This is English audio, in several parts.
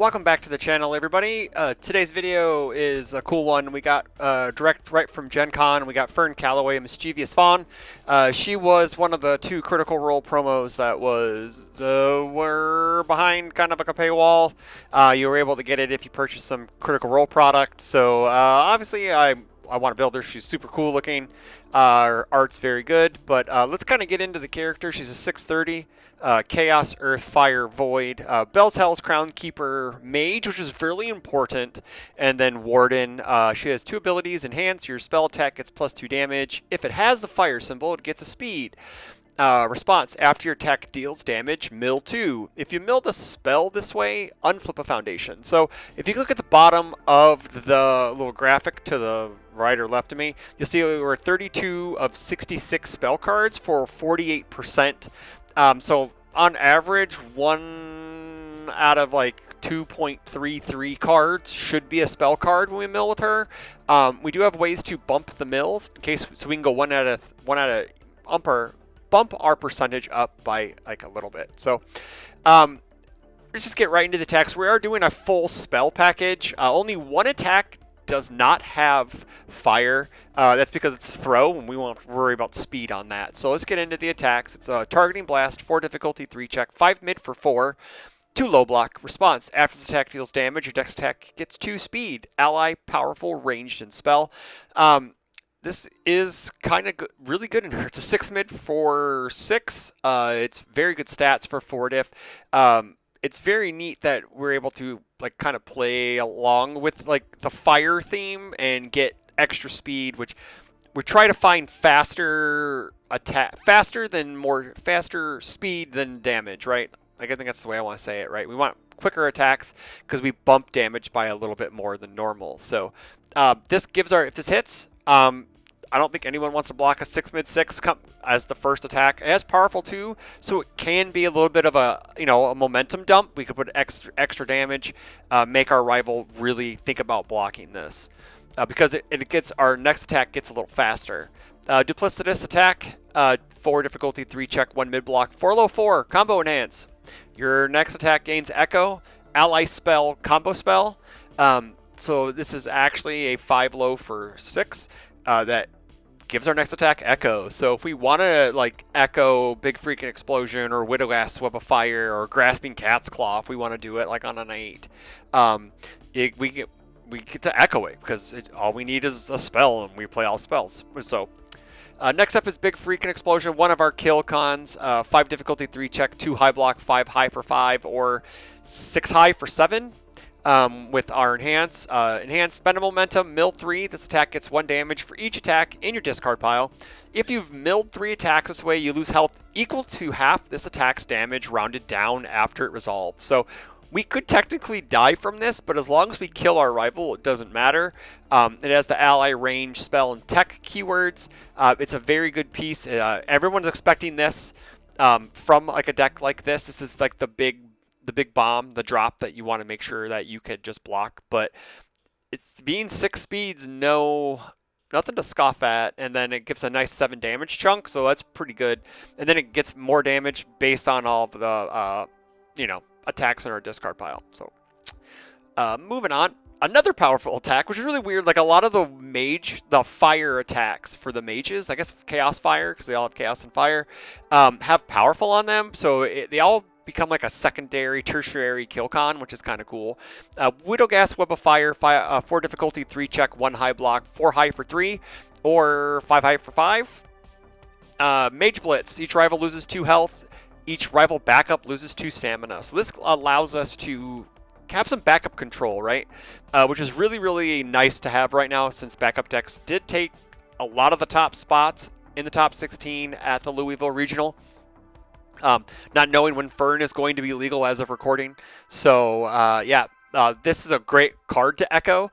Welcome back to the channel, everybody. Today's video is a cool one. We got direct right from GenCon. We got Fearne Calloway, Mischievous Fawn. She was one of the two Critical Role promos that were behind kind of like a paywall. You were able to get it if you purchased some Critical Role product. So obviously, I want to build her. She's super cool looking. Her art's very good. But let's kind of get into the character. She's a 630. Chaos, Earth, Fire, Void, Bell's Hell's Crown Keeper, Mage, which is really important, and then Warden. She has two abilities: Enhance, your spell attack gets +2 damage. If it has the fire symbol, it gets a speed. Response: after your attack deals damage, mill 2. If you mill the spell this way, unflip a foundation. So if you look at the bottom of the little graphic to the right or left of me, you'll see we were 32 of 66 spell cards for 48%. So on average, 1 out of like 2.33 cards should be a spell card when we mill with her. We do have ways to bump the mills in case, so we can go one out of bump our percentage up by like a little bit. So let's just get right into the text. We are doing a full spell package. Only one attack does not have fire. That's because it's throw, and we won't worry about speed on that. So let's get into the attacks. It's a targeting blast, 4 difficulty, 3 check, 5 mid for 4, 2 low block. Response: after the attack deals damage, your dex attack gets 2 speed. Ally, powerful, ranged, and spell. This is kind of really good in her. It's a 6 mid for 6. It's very good stats for 4 diff. It's very neat that we're able to like kind of play along with like the fire theme and get extra speed, which we try to find faster speed than damage, right? Like I think that's the way I want to say it, right? We want quicker attacks because we bump damage by a little bit more than normal. So this gives if this hits, I don't think anyone wants to block a 6 mid 6 as the first attack. It has powerful too, so it can be a little bit of a a momentum dump. We could put extra damage, make our rival really think about blocking this, because our next attack gets a little faster. Duplicitous attack, 4 difficulty, 3 check, 1 mid block, 4 low 4 combo enhance. Your next attack gains Echo, ally spell, combo spell. So this is actually a 5 low for 6 that gives our next attack Echo. So if we want to like Echo Big Freaking Explosion or Widow's Web of Fire or Grasping Cat's Claw, if we want to do it like on an 8, we get to echo it because all we need is a spell and we play all spells. So next up is Big Freaking Explosion, one of our kill cons. 5 difficulty, 3 check, 2 high block, 5 high for 5, or 6 high for 7. With our enhance, spend a momentum, mill 3. This attack gets 1 damage for each attack in your discard pile. If you've milled 3 attacks this way, you lose health equal to half this attack's damage rounded down after it resolves. So we could technically die from this, but as long as we kill our rival, it doesn't matter. It has the ally, range, spell, and tech keywords. It's a very good piece. Everyone's expecting this from like a deck like this. This is like the big bomb, the drop that you want to make sure that you could just block. But it's being 6 speeds, nothing to scoff at, and then it gives a nice 7 damage chunk, so that's pretty good. And then it gets more damage based on all of the attacks in our discard pile. So moving on, another powerful attack, which is really weird. Like a lot of the fire attacks for the mages, I guess Chaos Fire, because they all have Chaos and Fire, have powerful on them. So they all become like a secondary, tertiary kill con, which is kind of cool. Widow's Web of Fire, 4 difficulty, 3 check, 1 high block, 4 high for 3, or 5 high for 5. Mage Blitz, each rival loses 2 health. Each rival backup loses 2 stamina. So this allows us to have some backup control, right? Which is really, really nice to have right now, since backup decks did take a lot of the top spots in the top 16 at the Louisville Regional. Not knowing when Fearne is going to be legal as of recording. So this is a great card to echo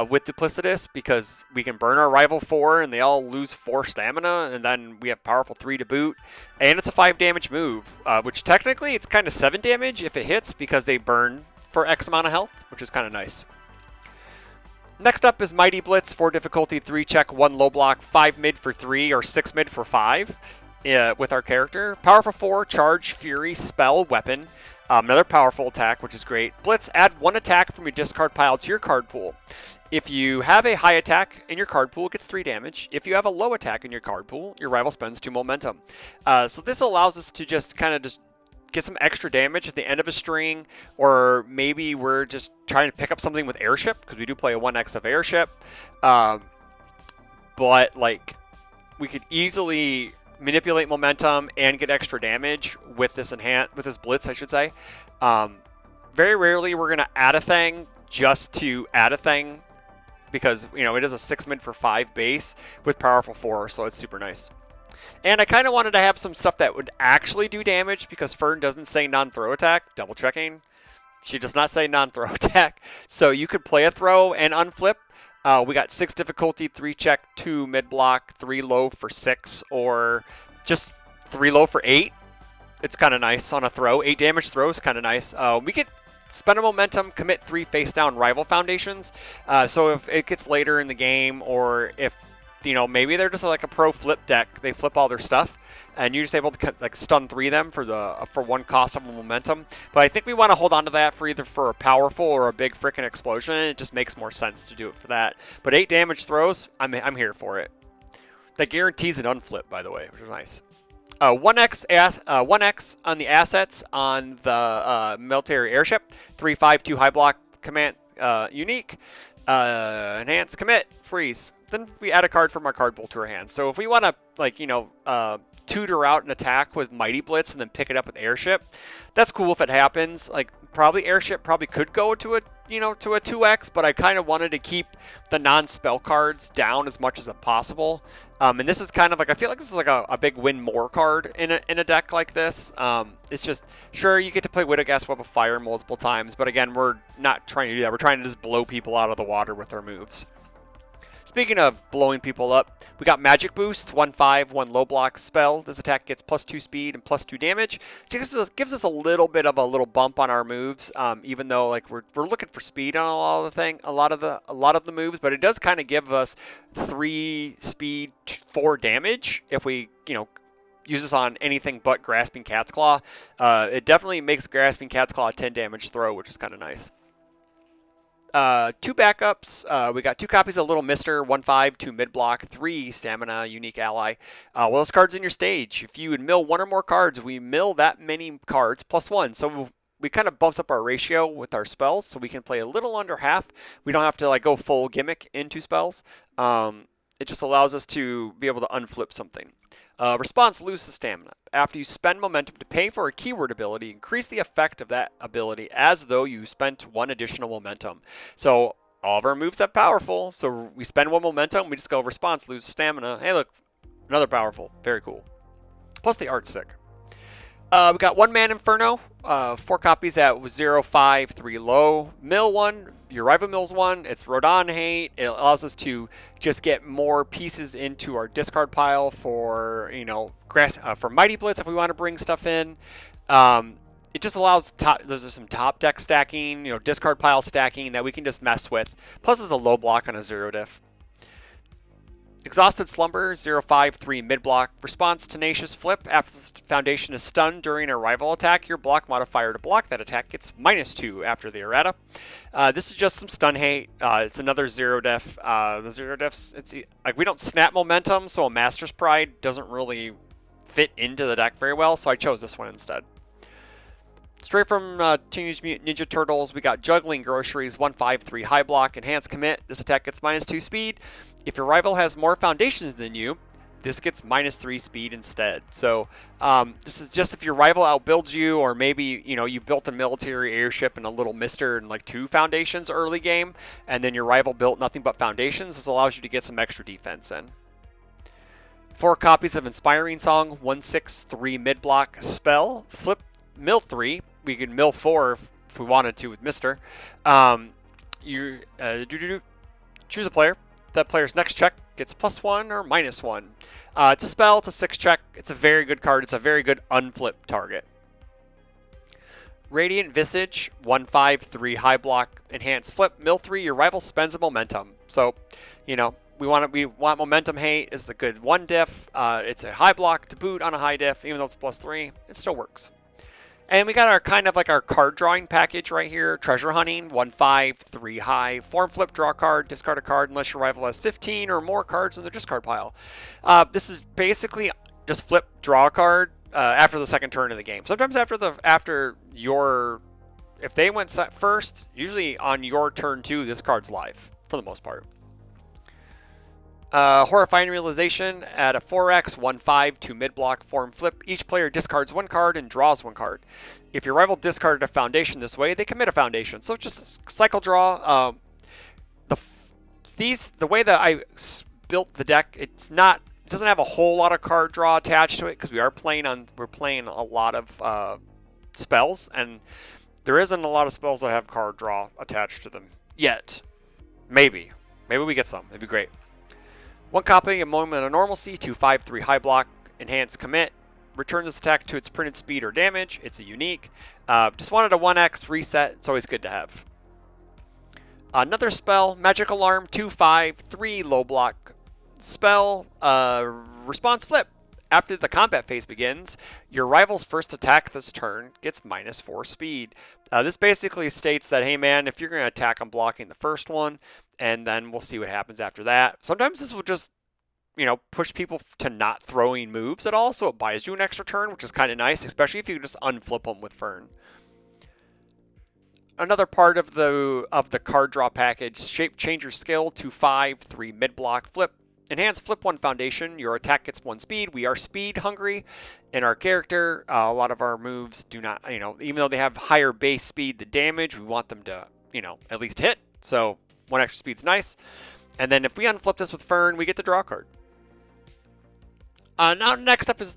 with Duplicitous, because we can burn our rival 4 and they all lose 4 stamina, and then we have powerful 3 to boot. And it's a 5 damage move, which technically it's kind of 7 damage if it hits, because they burn for X amount of health, which is kind of nice. Next up is Mighty Blitz, 4 difficulty, 3 check, 1 low block, 5 mid for 3, or 6 mid for 5. With our character. Powerful 4, charge, fury, spell, weapon. Another powerful attack, which is great. Blitz, add 1 attack from your discard pile to your card pool. If you have a high attack in your card pool, it gets 3 damage. If you have a low attack in your card pool, your rival spends 2 momentum. So this allows us to just kind of just get some extra damage at the end of a string, or maybe we're just trying to pick up something with airship, because we do play a 1x of airship. But like, we could easily manipulate momentum and get extra damage with this blitz, I should say. Very rarely we're gonna add a thing just to add a thing, because it is a 6 mid for 5 base with powerful 4, so it's super nice. And I kind of wanted to have some stuff that would actually do damage, because Fearne doesn't say non-throw attack. Double checking. She does not say non-throw attack. So you could play a throw and unflip. We got 6 difficulty, 3 check, 2 mid block, 3 low for 6, or just 3 low for 8. It's kind of nice on a throw. 8 damage throw is kind of nice. We could spend a momentum, commit 3 face down rival foundations. So if it gets later in the game, or if maybe they're just like a pro flip deck, they flip all their stuff, and you're just able to like stun 3 them for 1 cost of a momentum. But I think we want to hold on to that for either for a powerful or a big freaking explosion. It just makes more sense to do it for that. But 8 damage throws, I'm here for it. That guarantees an unflip, by the way, which is nice. 1x on the assets on the military airship. 3/5/2 high block command unique. Enhance, commit, freeze. Then we add a card from our card pool to our hand. So if we want to tutor out an attack with Mighty Blitz and then pick it up with airship, that's cool if it happens. Like, probably airship could go to a 2x, but I kind of wanted to keep the non-spell cards down as much as possible. And this is kind of like, I feel like this is like a big win more card in a deck like this. It's just, sure, you get to play Widow Gas Web of Fire multiple times, but again, we're not trying to do that. We're trying to just blow people out of the water with our moves. Speaking of blowing people up, we got Magic Boost, 1/5, 1 low block spell. This attack gets +2 speed and +2 damage. It gives us a little bit of a little bump on our moves, even though like we're looking for speed on a lot of the moves, but it does kind of give us 3 speed, 4 damage if we use this on anything but Grasping Cat's Claw. It definitely makes Grasping Cat's Claw a 10 damage throw, which is kind of nice. 2 backups. We got 2 copies of Little Mister, 1/5, 2 mid block, 3 stamina, unique ally. Well, this card's in your stage. If you would mill 1 or more cards, we mill that many cards +1. So we kind of bumps up our ratio with our spells, so we can play a little under half. We don't have to like go full gimmick into spells. It just allows us to be able to unflip something. Response, lose the stamina. After you spend momentum to pay for a keyword ability, increase the effect of that ability as though you spent 1 additional momentum. So all of our moves have powerful, so we spend 1 momentum, we just go response, lose the stamina. Hey look, another powerful, very cool. Plus the art's sick. We got 1 Man Inferno, 4 copies at 0/5, 3 low. Mill 1, your rival mills 1. It's Rodan hate. It allows us to just get more pieces into our discard pile for for Mighty Blitz if we want to bring stuff in. It just allows there's some top deck stacking, discard pile stacking that we can just mess with. Plus it's a low block on a 0 diff. Exhausted Slumber, 0/5, 3 mid block. Response, Tenacious Flip. After the foundation is stunned during a rival attack, your block modifier to block that attack gets -2 after the errata. This is just some stun hate. It's another 0 diff. The 0 diffs, it's like we don't snap momentum, so a Master's Pride doesn't really fit into the deck very well, so I chose this one instead. Straight from Teenage Mutant Ninja Turtles, we got Juggling Groceries, 1/5, 3 high block, enhanced commit. This attack gets -2 speed. If your rival has more foundations than you, this gets -3 speed instead. So this is just if your rival outbuilds you, or maybe you built a military airship and a Little Mister and like 2 foundations early game, and then your rival built nothing but foundations. This allows you to get some extra defense in. 4 copies of Inspiring Song, 1/6, 3 mid block spell. Flip, mill 3. We could mill 4 if we wanted to with Mister. You choose a player. That player's next check gets +1 or -1. It's a spell, it's a 6 check. It's a very good card. It's a very good unflip target. Radiant Visage, 1/5, 3 high block, enhanced flip, mill 3. Your rival spends a momentum. So, we want momentum hate is the good 1 diff. It's a high block to boot on a high diff, even though it's +3, it still works. And we got our kind of like our card drawing package right here. Treasure hunting, 1/5, 3 high. Form flip, draw a card, discard a card unless your rival has 15 or more cards in the discard pile. This is basically just flip, draw a card after the second turn of the game. Sometimes after your, if they went first, usually on your turn 2, this card's live for the most part. Horrifying Realization at a 4x, 1/5, 2 mid-block, form flip. Each player discards 1 card and draws 1 card. If your rival discarded a foundation this way, they commit a foundation. So it's just a cycle draw. The way that I built the deck, it doesn't have a whole lot of card draw attached to it because we're playing a lot of spells, and there isn't a lot of spells that have card draw attached to them yet. Maybe we get some. It'd be great. 1 copy, a Moment of Normalcy, 2/5, 3 high block, enhance commit. Return this attack to its printed speed or damage. It's a unique. Just wanted a 1x reset. It's always good to have. Another spell, Magic Alarm, 2/5, 3 low block spell. Response flip. After the combat phase begins, your rival's first attack this turn gets -4 speed. This basically states that, hey man, if you're going to attack, I'm blocking the first one, and then we'll see what happens after that. Sometimes this will just, push people to not throwing moves at all, so it buys you an extra turn, which is kind of nice, especially if you just unflip them with Fearne. Another part of the card draw package, Shape Changer Skill, 2/5, 3 mid block, flip. Enhance flip 1 foundation. Your attack gets 1 speed. We are speed hungry in our character. A lot of our moves do not, even though they have higher base speed, the damage, we want them to, at least hit. So 1 extra speed's nice. And then if we unflip this with Fearne, we get to draw a card. Now next up is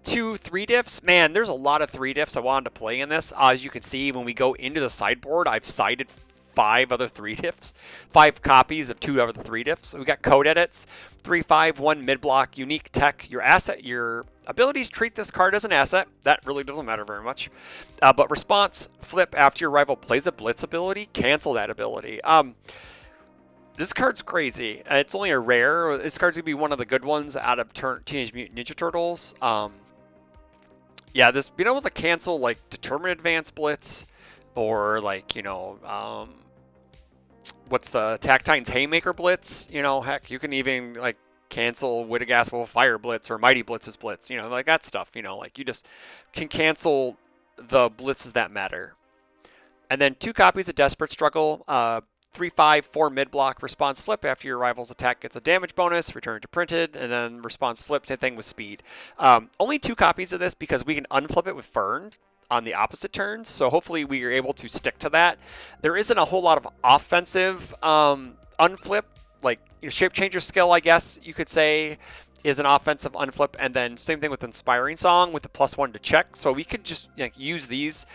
2 3 diffs. Man, there's a lot of 3 diffs I wanted to play in this. As you can see, when we go into the sideboard, I've sided 5 other 3 diffs, 5 copies of 2 other 3 diffs. So we got code edits, 3/5, 1 mid block, unique tech. Your abilities treat this card as an asset. That really doesn't matter very much. But response flip after your rival plays a blitz ability, cancel that ability. This card's crazy. It's only a rare. This card's gonna be one of the good ones out of Teenage Mutant Ninja Turtles. Yeah, this being able to cancel like Determined Advance Blitz, or like what's the Attack Titans Haymaker Blitz? Heck, you can even like cancel Wittigaswell Fire Blitz or Mighty Blitz's Blitz. Like that stuff. Like you just can cancel the blitzes that matter. And then 2 copies of Desperate Struggle. 3/5, 4 mid block, response flip. After your rival's attack gets a damage bonus, return to printed, and then response flip, same thing with speed. Only 2 copies of this because we can unflip it with Fearne on the opposite turns, so hopefully we are able to stick to that. There isn't a whole lot of offensive unflip, like Shape Changer Skill, I guess you could say, is an offensive unflip, and then same thing with Inspiring Song with the +1 to check. So we could just use these.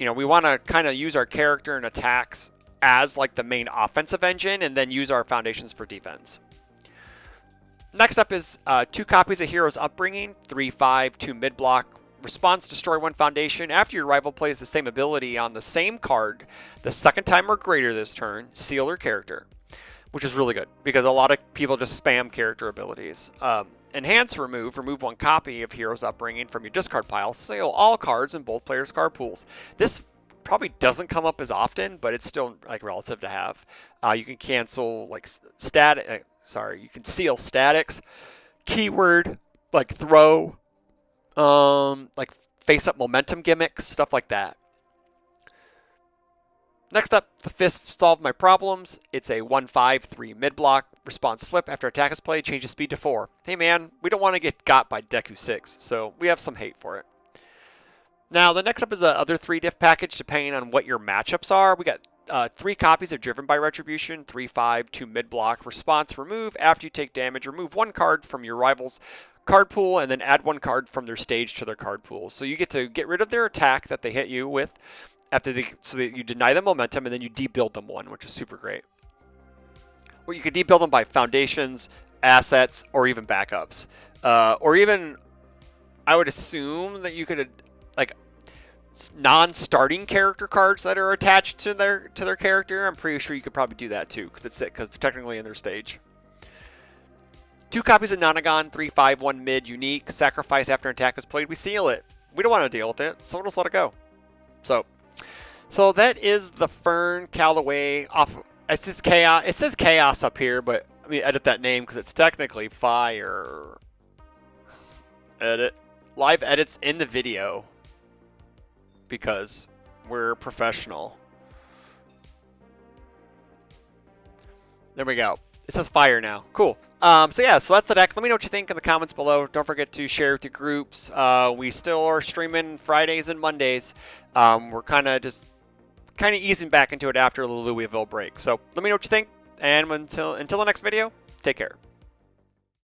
We want to kind of use our character and attacks as like the main offensive engine, and then use our foundations for defense. Next up is 2 copies of Hero's Upbringing, 3/5, 2 mid block, response, destroy 1 foundation. After your rival plays the same ability on the same card the second time or greater this turn, seal their character, which is really good because a lot of people just spam character abilities. Enhance remove 1 copy of Hero's Upbringing from your discard pile. Seal all cards in both players' card pools. This probably doesn't come up as often, but it's still like relative to have. You can cancel like you can seal statics, keyword, like throw, like face up momentum gimmicks, stuff like that. Next up, the Fist Solve My Problems. It's a 1/5, 3 mid block, response flip. After attack is played, changes speed to 4. Hey man, we don't want to get got by Deku 6, so we have some hate for it. Now, the next up is the other 3 diff package, depending on what your matchups are. We got 3 copies of Driven by Retribution, 3/5, 2 mid block, response remove. After you take damage, remove 1 card from your rival's card pool, and then add 1 card from their stage to their card pool. So you get to get rid of their attack that they hit you with, so that you deny them momentum, and then you debuild them 1, which is super great. Or you could debuild them by foundations, assets, or even backups. Or even, I would assume that you could like non-starting character cards that are attached to their character. I'm pretty sure you could probably do that too, because they're technically in their stage. 2 copies of Nonagon, 3/5, 1 mid, unique. Sacrifice after an attack is played. We seal it. we don't want to deal with it, so we'll just let it go. So that is the Fearne Calloway off. It says chaos. It says chaos up here, but let me edit that name because it's technically fire. Edit. Live edits in the video because we're professional. There we go. It says fire now. Cool. So yeah, so that's the deck. Let me know what you think in the comments below. Don't forget to share with your groups. We still are streaming Fridays and Mondays. We're kind of easing back into it after the Louisville break. So let me know what you think. And until the next video, take care.